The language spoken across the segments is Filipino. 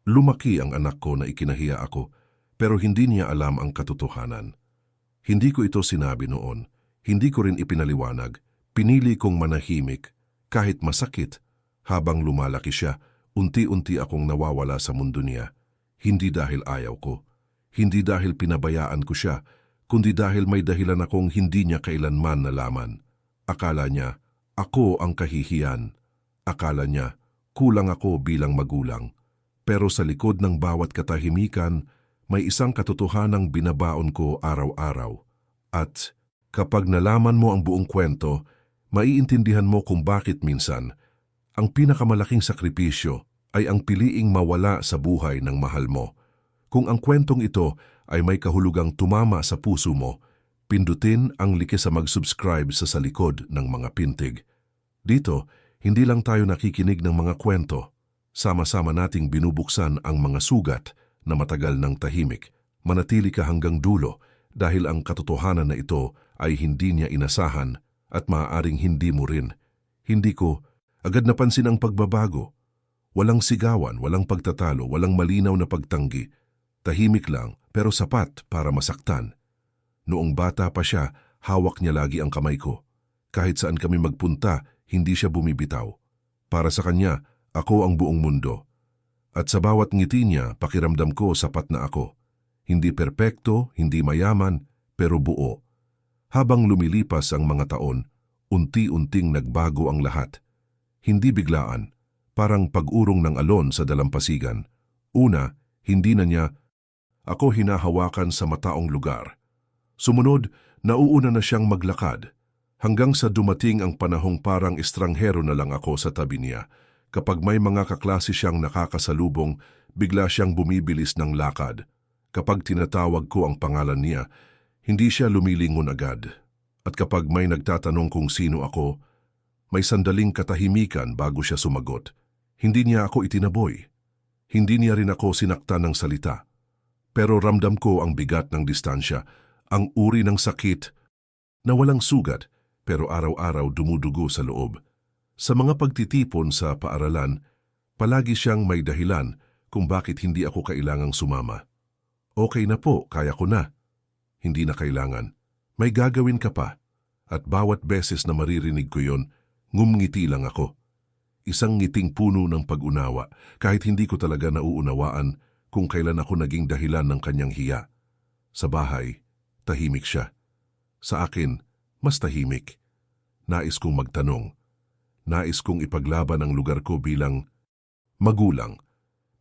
Lumaki ang anak ko na ikinahiya ako, pero hindi niya alam ang katotohanan. Hindi ko ito sinabi noon, hindi ko rin ipinaliwanag, pinili kong manahimik, kahit masakit. Habang lumalaki siya, unti-unti akong nawawala sa mundo niya. Hindi dahil ayaw ko, hindi dahil pinabayaan ko siya, kundi dahil may dahilan akong hindi niya kailanman nalaman. Akala niya, ako ang kahihiyan. Akala niya, kulang ako bilang magulang. Pero sa likod ng bawat katahimikan, may isang katotohanang binabaon ko araw-araw. At kapag nalaman mo ang buong kwento, maiintindihan mo kung bakit minsan ang pinakamalaking sakripisyo ay ang piliing mawala sa buhay ng mahal mo. Kung ang kwentong ito ay may kahulugang tumama sa puso mo, pindutin ang like sa mag-subscribe sa likod ng mga pintig. Dito, hindi lang tayo nakikinig ng mga kwento. Sama-sama nating binubuksan ang mga sugat na matagal ng tahimik. Manatili ka hanggang dulo dahil ang katotohanan na ito ay hindi niya inasahan at maaaring hindi mo rin. Hindi ko agad napansin ang pagbabago. Walang sigawan, walang pagtatalo, walang malinaw na pagtanggi. Tahimik lang pero sapat para masaktan. Noong bata pa siya, hawak niya lagi ang kamay ko. Kahit saan kami magpunta, hindi siya bumibitaw. Para sa kanya, ako ang buong mundo. At sa bawat ngiti niya, pakiramdam ko sapat na ako. Hindi perpekto, hindi mayaman, pero buo. Habang lumilipas ang mga taon, unti-unting nagbago ang lahat. Hindi biglaan, parang pag-urong ng alon sa dalampasigan. Una, hindi na niya ako hinahawakan sa mataong lugar. Sumunod, nauuna na siyang maglakad. Hanggang sa dumating ang panahong parang estranghero na lang ako sa tabi niya. Kapag may mga kaklase siyang nakakasalubong, bigla siyang bumibilis ng lakad. Kapag tinatawag ko ang pangalan niya, hindi siya lumilingon agad. At kapag may nagtatanong kung sino ako, may sandaling katahimikan bago siya sumagot. Hindi niya ako itinaboy. Hindi niya rin ako sinaktan ng salita. Pero ramdam ko ang bigat ng distansya, ang uri ng sakit na walang sugat pero araw-araw dumudugo sa loob. Sa mga pagtitipon sa paaralan, palagi siyang may dahilan kung bakit hindi ako kailangang sumama. Okay na po, kaya ko na. Hindi na kailangan. May gagawin ka pa. At bawat beses na maririnig ko yon, ngumngiti lang ako. Isang ngiting puno ng pag-unawa, kahit hindi ko talaga nauunawaan kung kailan ako naging dahilan ng kanyang hiya. Sa bahay, tahimik siya. Sa akin, mas tahimik. Nais kong magtanong. Nais kong ipaglaban ang lugar ko bilang magulang.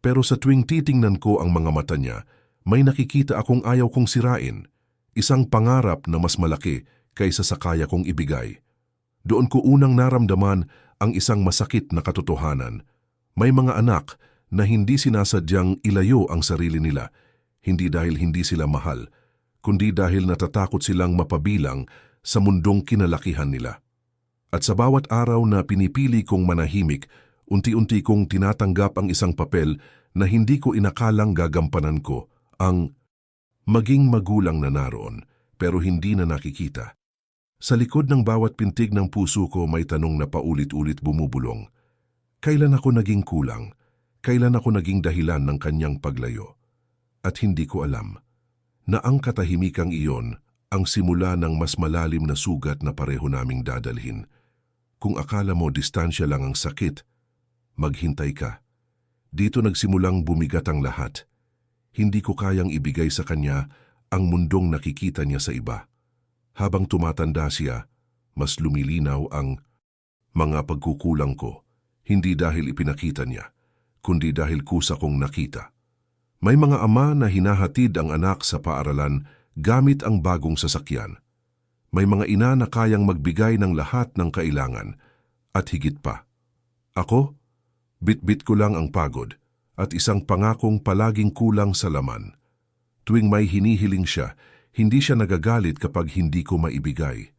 Pero sa tuwing titingnan ko ang mga mata niya, may nakikita akong ayaw kong sirain. Isang pangarap na mas malaki kaysa sa kaya kong ibigay. Doon ko unang naramdaman ang isang masakit na katotohanan. May mga anak na hindi sinasadyang ilayo ang sarili nila, hindi dahil hindi sila mahal, kundi dahil natatakot silang mapabilang sa mundong kinalakihan nila. At sa bawat araw na pinipili kong manahimik, unti-unti kong tinatanggap ang isang papel na hindi ko inakalang gagampanan ko, ang maging magulang na naroon, pero hindi na nakikita. Sa likod ng bawat pintig ng puso ko may tanong na paulit-ulit bumubulong. Kailan ako naging kulang? Kailan ako naging dahilan ng kanyang paglayo? At hindi ko alam na ang katahimikang iyon ang simula ng mas malalim na sugat na pareho naming dadalhin. Kung akala mo distansya lang ang sakit, maghintay ka. Dito nagsimulang bumigat ang lahat. Hindi ko kayang ibigay sa kanya ang mundong nakikita niya sa iba. Habang tumatanda siya, mas lumilinaw ang mga pagkukulang ko, hindi dahil ipinakita niya, kundi dahil kusa kong nakita. May mga ama na hinahatid ang anak sa paaralan gamit ang bagong sasakyan. May mga ina na kayang magbigay ng lahat ng kailangan at higit pa. Ako, bit-bit ko lang ang pagod at isang pangakong palaging kulang sa laman. Tuwing may hinihiling siya, hindi siya nagagalit kapag hindi ko maibigay.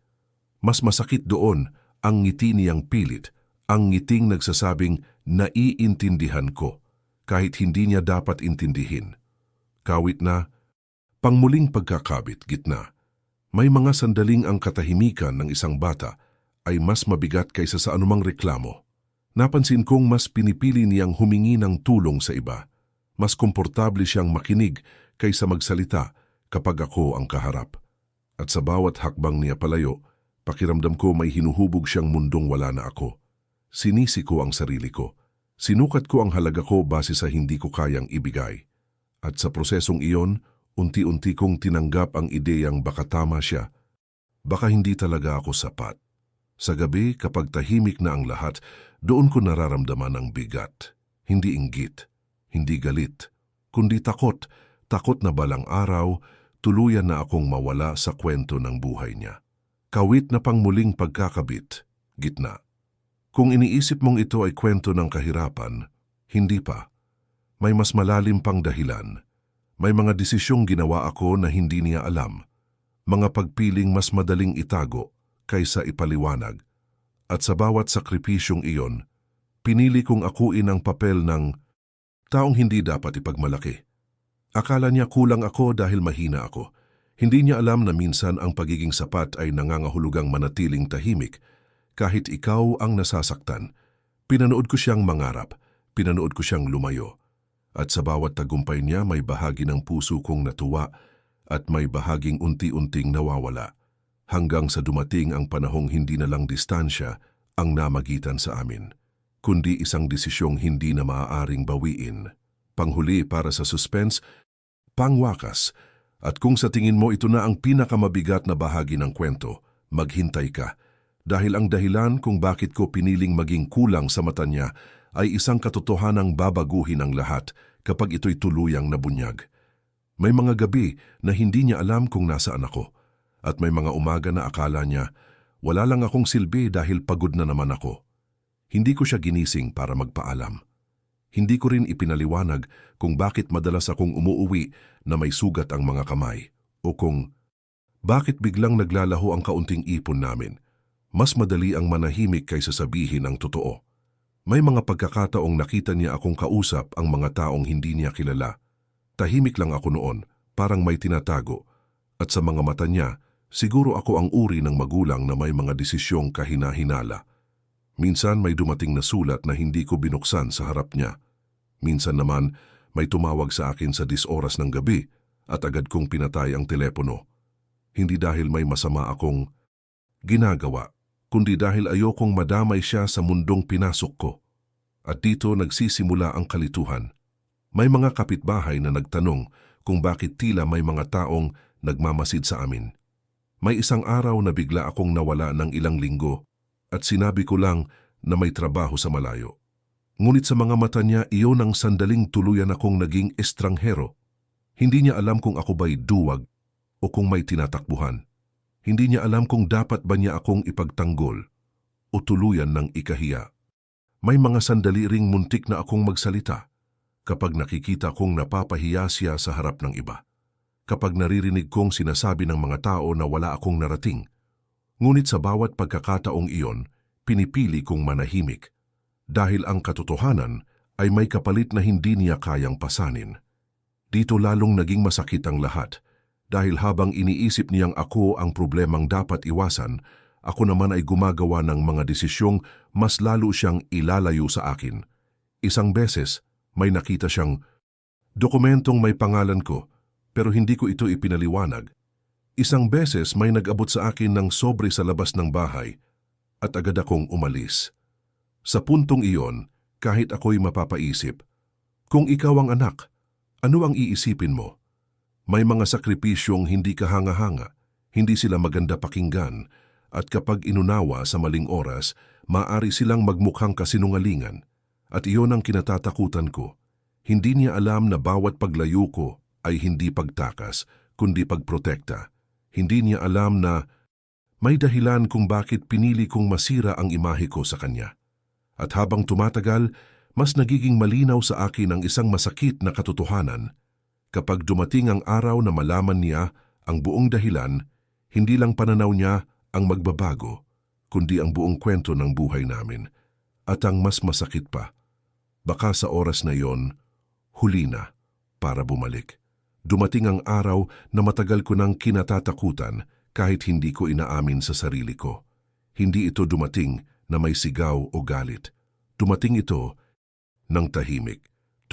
Mas masakit doon ang ngiti niyang pilit, ang ngiting nagsasabing naiintindihan ko kahit hindi niya dapat intindihin. Kawit na, pangmuling pagkakabit, gitna. May mga sandaling ang katahimikan ng isang bata ay mas mabigat kaysa sa anumang reklamo. Napansin kong mas pinipili niyang humingi ng tulong sa iba. Mas komportable siyang makinig kaysa magsalita kapag ako ang kaharap. At sa bawat hakbang niya palayo, pakiramdam ko may hinuhubog siyang mundong wala na ako. Sinisi ko ang sarili ko. Sinukat ko ang halaga ko base sa hindi ko kayang ibigay. At sa prosesong iyon, unti-unti kong tinanggap ang ideyang baka tama siya. Baka hindi talaga ako sapat. Sa gabi, kapag tahimik na ang lahat, doon ko nararamdaman ang bigat. Hindi inggit, hindi galit, kundi takot. Takot na balang araw, tuluyan na akong mawala sa kwento ng buhay niya. Kawit na pangmuling pagkakabit, gitna. Kung iniisip mong ito ay kwento ng kahirapan, hindi pa. May mas malalim pang dahilan. May mga desisyong ginawa ako na hindi niya alam. Mga pagpiling mas madaling itago kaysa ipaliwanag. At sa bawat sakripisyong iyon, pinili kong akuin ang papel ng taong hindi dapat ipagmalaki. Akala niya kulang ako dahil mahina ako. Hindi niya alam na minsan ang pagiging sapat ay nangangahulugang manatiling tahimik kahit ikaw ang nasasaktan. Pinanood ko siyang mangarap, pinanood ko siyang lumayo. At sa bawat tagumpay niya may bahagi ng puso kong natuwa at may bahaging unti-unting nawawala. Hanggang sa dumating ang panahong hindi na lang distansya ang namagitan sa amin, kundi isang desisyong hindi na maaaring bawiin. Panghuli para sa suspense, pangwakas. At kung sa tingin mo ito na ang pinakamabigat na bahagi ng kwento, maghintay ka. Dahil ang dahilan kung bakit ko piniling maging kulang sa mata niya ay isang katotohanang babaguhin ang lahat kapag ito'y tuluyang nabunyag. May mga gabi na hindi niya alam kung nasaan ako. At may mga umaga na akala niya, wala lang akong silbi dahil pagod na naman ako. Hindi ko siya ginising para magpaalam. Hindi ko rin ipinaliwanag kung bakit madalas akong umuuwi na may sugat ang mga kamay o kung bakit biglang naglalaho ang kaunting ipon namin. Mas madali ang manahimik kaysa sabihin ang totoo. May mga pagkakataong nakita niya akong kausap ang mga taong hindi niya kilala. Tahimik lang ako noon, parang may tinatago. At sa mga mata niya, siguro ako ang uri ng magulang na may mga desisyong kahina-hinala. Minsan may dumating na sulat na hindi ko binuksan sa harap niya. Minsan naman may tumawag sa akin sa 10 oras ng gabi at agad kong pinatay ang telepono. Hindi dahil may masama akong ginagawa, kundi dahil ayokong madamay siya sa mundong pinasok ko. At dito nagsisimula ang kalituhan. May mga kapitbahay na nagtanong kung bakit tila may mga taong nagmamasid sa amin. May isang araw na bigla akong nawala ng ilang linggo at sinabi ko lang na may trabaho sa malayo. Ngunit sa mga mata niya, iyon ang sandaling tuluyan akong naging estranghero. Hindi niya alam kung ako ba'y duwag o kung may tinatakbuhan. Hindi niya alam kung dapat ba niya akong ipagtanggol o tuluyan ng ikahiya. May mga sandali ring muntik na akong magsalita kapag nakikita kong napapahiya siya sa harap ng iba. Kapag naririnig kong sinasabi ng mga tao na wala akong narating. Ngunit sa bawat pagkakataong iyon, pinipili kong manahimik. Dahil ang katotohanan ay may kapalit na hindi niya kayang pasanin. Dito lalong naging masakit ang lahat. Dahil habang iniisip niyang ako ang problemang dapat iwasan, ako naman ay gumagawa ng mga desisyong mas lalo siyang ilalayo sa akin. Isang beses, may nakita siyang dokumentong may pangalan ko, pero hindi ko ito ipinaliwanag. Isang beses may nag-abot sa akin ng sobre sa labas ng bahay at agad akong umalis. Sa puntong iyon, kahit ako'y mapapaisip, kung ikaw ang anak, ano ang iisipin mo? May mga sakripisyong hindi kahanga-hanga, hindi sila maganda pakinggan, at kapag inunawa sa maling oras, maaari silang magmukhang kasinungalingan. At iyon ang kinatatakutan ko. Hindi niya alam na bawat paglayo ko ay hindi pagtakas, kundi pagprotekta. Hindi niya alam na may dahilan kung bakit pinili kong masira ang imahe ko sa kanya. At habang tumatagal, mas nagiging malinaw sa akin ang isang masakit na katotohanan. Kapag dumating ang araw na malaman niya ang buong dahilan, hindi lang pananaw niya ang magbabago, kundi ang buong kwento ng buhay namin. At ang mas masakit pa, baka sa oras na iyon, huli na para bumalik. Dumating ang araw na matagal ko nang kinatatakutan kahit hindi ko inaamin sa sarili ko. Hindi ito dumating na may sigaw o galit. Dumating ito ng tahimik,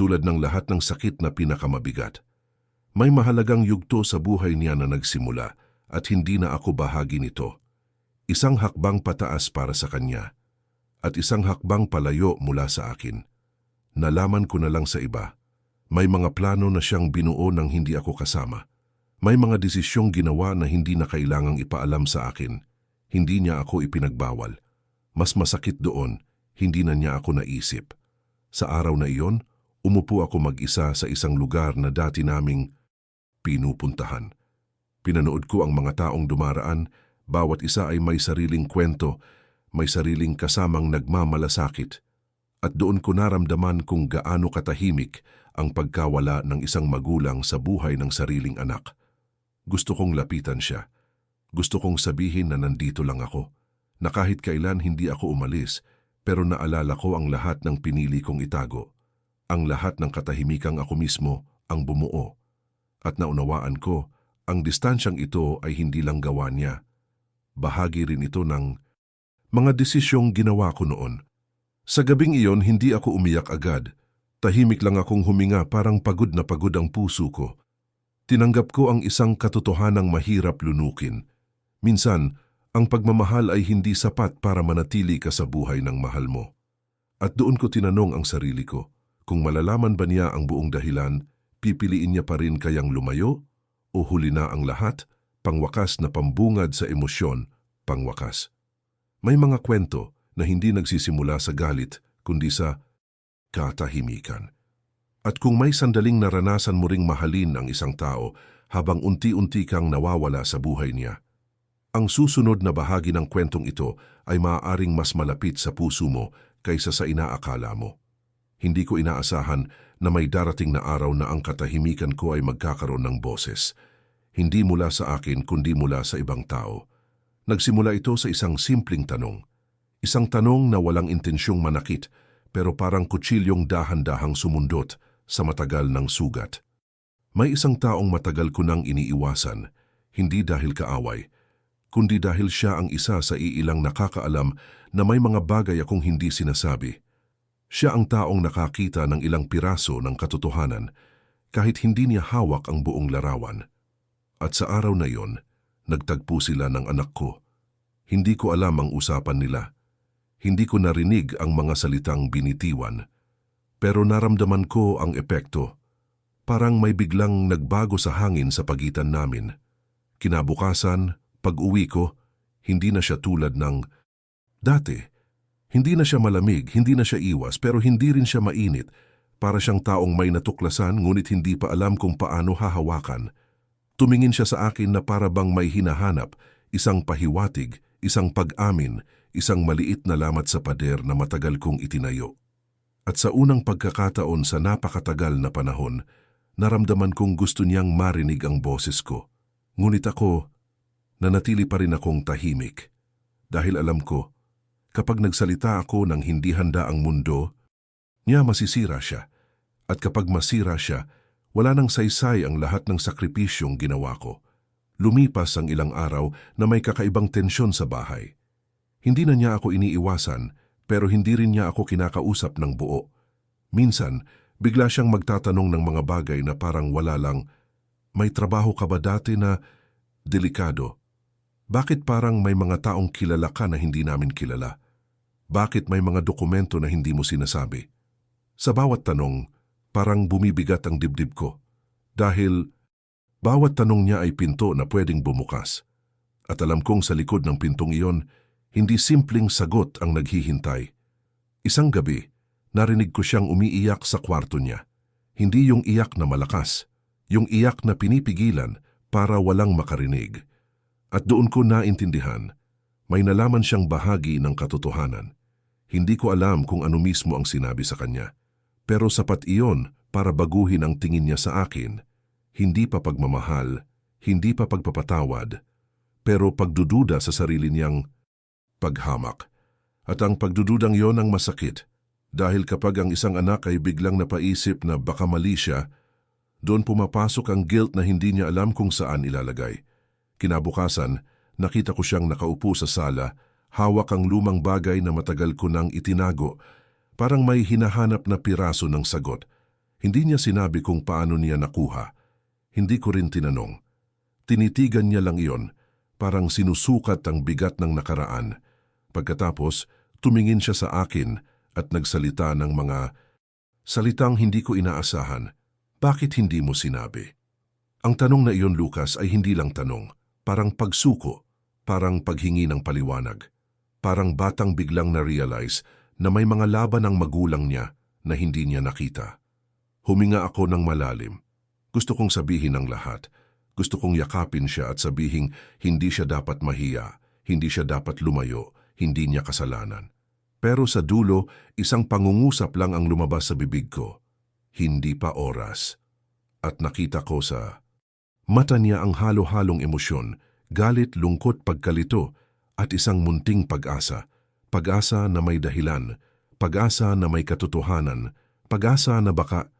tulad ng lahat ng sakit na pinakamabigat. May mahalagang yugto sa buhay niya na nagsimula at hindi na ako bahagi nito. Isang hakbang pataas para sa kanya at isang hakbang palayo mula sa akin. Nalaman ko na lang sa iba. May mga plano na siyang binuo nang hindi ako kasama. May mga desisyong ginawa na hindi na kailangang ipaalam sa akin. Hindi niya ako ipinagbawal. Mas masakit doon, hindi na niya ako naisip. Sa araw na iyon, umupo ako mag-isa sa isang lugar na dati naming pinupuntahan. Pinanood ko ang mga taong dumaraan, bawat isa ay may sariling kwento, may sariling kasamang nagmamalasakit. At doon ko naramdaman kung gaano katahimik ang pagkawala ng isang magulang sa buhay ng sariling anak. Gusto kong lapitan siya. Gusto kong sabihin na nandito lang ako, na kahit kailan hindi ako umalis, pero naalala ko ang lahat ng pinili kong itago. Ang lahat ng katahimikang ako mismo ang bumuo. At naunawaan ko, ang distansyang ito ay hindi lang gawa niya. Bahagi rin ito ng mga desisyong ginawa ko noon. Sa gabing iyon, hindi ako umiyak agad. Tahimik lang akong huminga, parang pagod na pagod ang puso ko. Tinanggap ko ang isang katotohanang mahirap lunukin. Minsan, ang pagmamahal ay hindi sapat para manatili ka sa buhay ng mahal mo. At doon ko tinanong ang sarili ko, kung malalaman ba niya ang buong dahilan, pipiliin niya pa rin kayang lumayo? O huli na ang lahat, pangwakas na pambungad sa emosyon, pangwakas. May mga kwento na hindi nagsisimula sa galit, kundi sa katahimikan. At kung may sandaling naranasan mo ring mahalin ang isang tao habang unti-unti kang nawawala sa buhay niya, ang susunod na bahagi ng kwentong ito ay maaaring mas malapit sa puso mo kaysa sa inaakala mo. Hindi ko inaasahan na may darating na araw na ang katahimikan ko ay magkakaroon ng boses. Hindi mula sa akin kundi mula sa ibang tao. Nagsimula ito sa isang simpleng tanong. Isang tanong na walang intensyong manakit pero parang kutsilyong dahan-dahang sumundot sa matagal ng sugat. May isang taong matagal ko nang iniiwasan, hindi dahil kaaway, kundi dahil siya ang isa sa iilang nakakaalam na may mga bagay akong hindi sinasabi. Siya ang taong nakakita ng ilang piraso ng katotohanan kahit hindi niya hawak ang buong larawan. At sa araw na iyon, nagtagpo sila ng anak ko. Hindi ko alam ang usapan nila. Hindi ko narinig ang mga salitang binitiwan. Pero naramdaman ko ang epekto. Parang may biglang nagbago sa hangin sa pagitan namin. Kinabukasan, pag-uwi ko, hindi na siya tulad ng dati. Hindi na siya malamig, hindi na siya iwas, pero hindi rin siya mainit. Para siyang taong may natuklasan ngunit hindi pa alam kung paano hahawakan. Tumingin siya sa akin na para bang may hinahanap, isang pahiwatig, isang pag-amin, isang maliit na lamat sa pader na matagal kong itinayo. At sa unang pagkakataon sa napakatagal na panahon, naramdaman kong gusto niyang marinig ang boses ko. Ngunit ako, nanatili pa rin akong tahimik. Dahil alam ko, kapag nagsalita ako ng hindi handa ang mundo, niya masisira siya. At kapag masira siya, wala nang saysay ang lahat ng sakripisyong ginawa ko. Lumipas ang ilang araw na may kakaibang tensyon sa bahay. Hindi na niya ako iniiwasan, pero hindi rin niya ako kinakausap ng buo. Minsan, bigla siyang magtatanong ng mga bagay na parang wala lang, may trabaho ka ba dati na delikado? Bakit parang may mga taong kilala ka na hindi namin kilala? Bakit may mga dokumento na hindi mo sinasabi? Sa bawat tanong, parang bumibigat ang dibdib ko. Dahil bawat tanong niya ay pinto na pwedeng bumukas. At alam kong sa likod ng pintong iyon, hindi simpleng sagot ang naghihintay. Isang gabi, narinig ko siyang umiiyak sa kwarto niya. Hindi yung iyak na malakas, yung iyak na pinipigilan para walang makarinig. At doon ko naintindihan, may nalaman siyang bahagi ng katotohanan. Hindi ko alam kung ano mismo ang sinabi sa kanya. Pero sapat iyon para baguhin ang tingin niya sa akin. Hindi pa pagmamahal, hindi pa pagpapatawad, pero pagdududa sa sarili niyang paghamak. At ang pagdududang iyon ang masakit. Dahil kapag ang isang anak ay biglang napaisip na baka mali siya, doon pumapasok ang guilt na hindi niya alam kung saan ilalagay. Kinabukasan, nakita ko siyang nakaupo sa sala, hawak ang lumang bagay na matagal ko nang itinago, parang may hinahanap na piraso ng sagot. Hindi niya sinabi kung paano niya nakuha. Hindi ko rin tinanong. Tinitigan niya lang iyon, parang sinusukat ang bigat ng nakaraan. Pagkatapos, tumingin siya sa akin at nagsalita ng mga salitang hindi ko inaasahan. Bakit hindi mo sinabi? Ang tanong na iyon, Lucas, ay hindi lang tanong. Parang pagsuko, parang paghingi ng paliwanag. Parang batang biglang na-realize na may mga laban ang magulang niya na hindi niya nakita. Huminga ako ng malalim. Gusto kong sabihin ang lahat. Gusto kong yakapin siya at sabihin hindi siya dapat mahiya, hindi siya dapat lumayo, hindi niya kasalanan. Pero sa dulo, isang pangungusap lang ang lumabas sa bibig ko. Hindi pa oras. At nakita ko sa mata niya ang halo-halong emosyon, galit, lungkot, pagkalito, at isang munting pag-asa. Pag-asa na may dahilan, pag-asa na may katotohanan, pag-asa na baka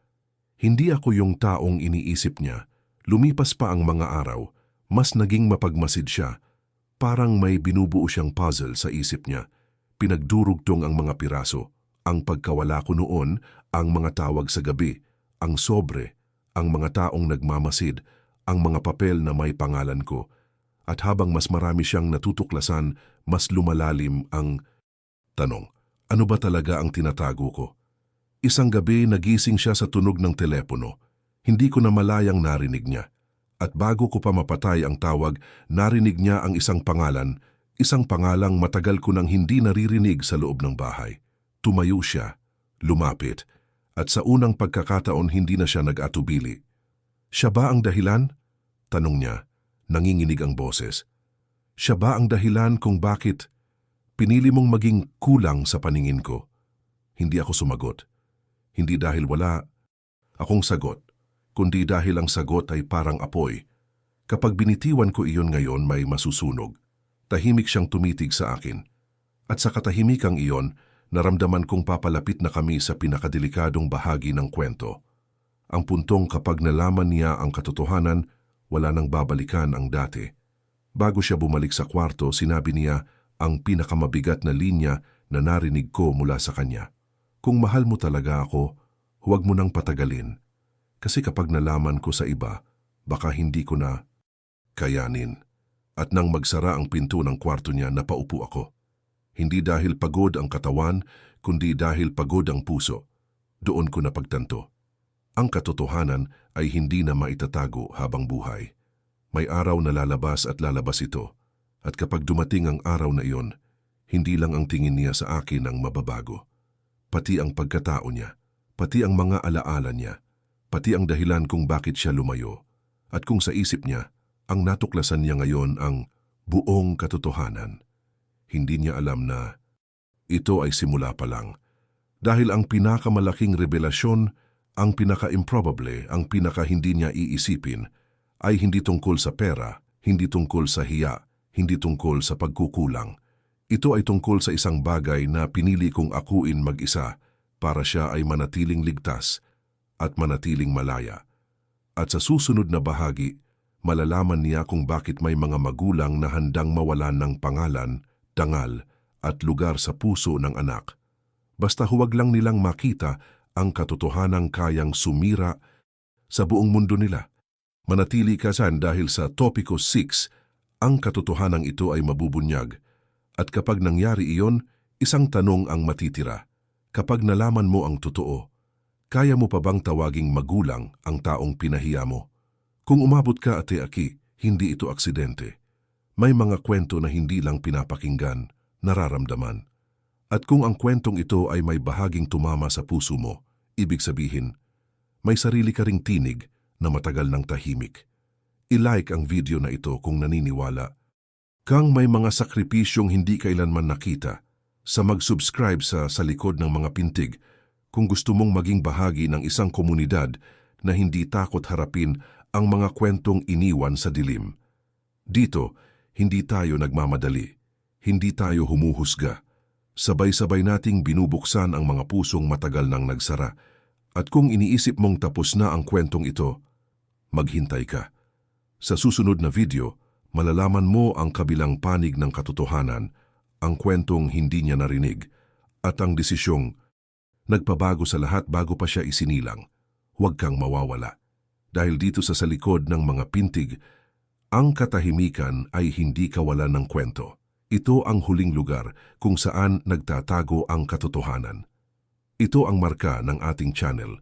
hindi ako yung taong iniisip niya. Lumipas pa ang mga araw, mas naging mapagmasid siya. Parang may binubuo siyang puzzle sa isip niya. Pinagdurugtong ang mga piraso, ang pagkawala ko noon, ang mga tawag sa gabi, ang sobre, ang mga taong nagmamasid, ang mga papel na may pangalan ko. At habang mas marami siyang natutuklasan, mas lumalalim ang tanong, ano ba talaga ang tinatago ko? Isang gabi nagising siya sa tunog ng telepono. Hindi ko na malayang narinig niya. At bago ko pa mapatay ang tawag, narinig niya ang isang pangalang matagal ko nang hindi naririnig sa loob ng bahay. Tumayo siya, lumapit, at sa unang pagkakataon hindi na siya nag-atubili. Siya ba ang dahilan? Tanong niya, nanginginig ang boses. Siya ba ang dahilan kung bakit pinili mong maging kulang sa paningin ko? Hindi ako sumagot. Hindi dahil wala akong sagot, kundi dahil ang sagot ay parang apoy. Kapag binitiwan ko iyon ngayon, may masusunog. Tahimik siyang tumitig sa akin. At sa katahimikang iyon, naramdaman kong papalapit na kami sa pinakadelikadong bahagi ng kwento. Ang puntong kapag nalaman niya ang katotohanan, wala nang babalikan ang dati. Bago siya bumalik sa kwarto, sinabi niya ang pinakamabigat na linya na narinig ko mula sa kanya. Kung mahal mo talaga ako, huwag mo nang patagalin. Kasi kapag nalaman ko sa iba, baka hindi ko na kayanin. At nang magsara ang pinto ng kwarto niya, napaupo ako. Hindi dahil pagod ang katawan, kundi dahil pagod ang puso. Doon ko napagtanto. Ang katotohanan ay hindi na maitatago habang buhay. May araw na lalabas at lalabas ito. At kapag dumating ang araw na iyon, hindi lang ang tingin niya sa akin ang mababago. Pati ang pagkatao niya, pati ang mga alaala niya, pati ang dahilan kung bakit siya lumayo, at kung sa isip niya, ang natuklasan niya ngayon ang buong katotohanan. Hindi niya alam na ito ay simula pa lang. Dahil ang pinakamalaking revelasyon, ang pinaka-improbable, ang pinaka-hindi niya iisipin, ay hindi tungkol sa pera, hindi tungkol sa hiya, hindi tungkol sa pagkukulang. Ito ay tungkol sa isang bagay na pinili kong akuin mag-isa para siya ay manatiling ligtas at manatiling malaya. At sa susunod na bahagi, malalaman niya kung bakit may mga magulang na handang mawalan ng pangalan, dangal, at lugar sa puso ng anak. Basta huwag lang nilang makita ang katotohanang kayang sumira sa buong mundo nila. Manatili ka dyan dahil sa Topiko 6, ang katotohanang ito ay mabubunyag. At kapag nangyari iyon, isang tanong ang matitira. Kapag nalaman mo ang totoo, kaya mo pa bang tawaging magulang ang taong pinahiya mo? Kung umabot ka, Ate Aki, hindi ito aksidente. May mga kwento na hindi lang pinapakinggan, nararamdaman. At kung ang kwentong ito ay may bahaging tumama sa puso mo, ibig sabihin, may sarili ka ring tinig na matagal ng tahimik. I-like ang video na ito kung naniniwala kang may mga sakripisyong hindi kailanman nakita, sa mag-subscribe sa likod ng mga pintig kung gusto mong maging bahagi ng isang komunidad na hindi takot harapin ang mga kwentong iniwan sa dilim. Dito, hindi tayo nagmamadali, hindi tayo humuhusga. Sabay-sabay nating binubuksan ang mga pusong matagal nang nagsara. At kung iniisip mong tapos na ang kwentong ito, maghintay ka. Sa susunod na video, malalaman mo ang kabilang panig ng katotohanan, ang kwentong hindi niya narinig, at ang desisyong nagpabago sa lahat bago pa siya isinilang. huwag kang mawawala. Dahil dito sa likod ng mga pintig, ang katahimikan ay hindi kawalan ng kwento. Ito ang huling lugar kung saan nagtatago ang katotohanan. Ito ang marka ng ating channel.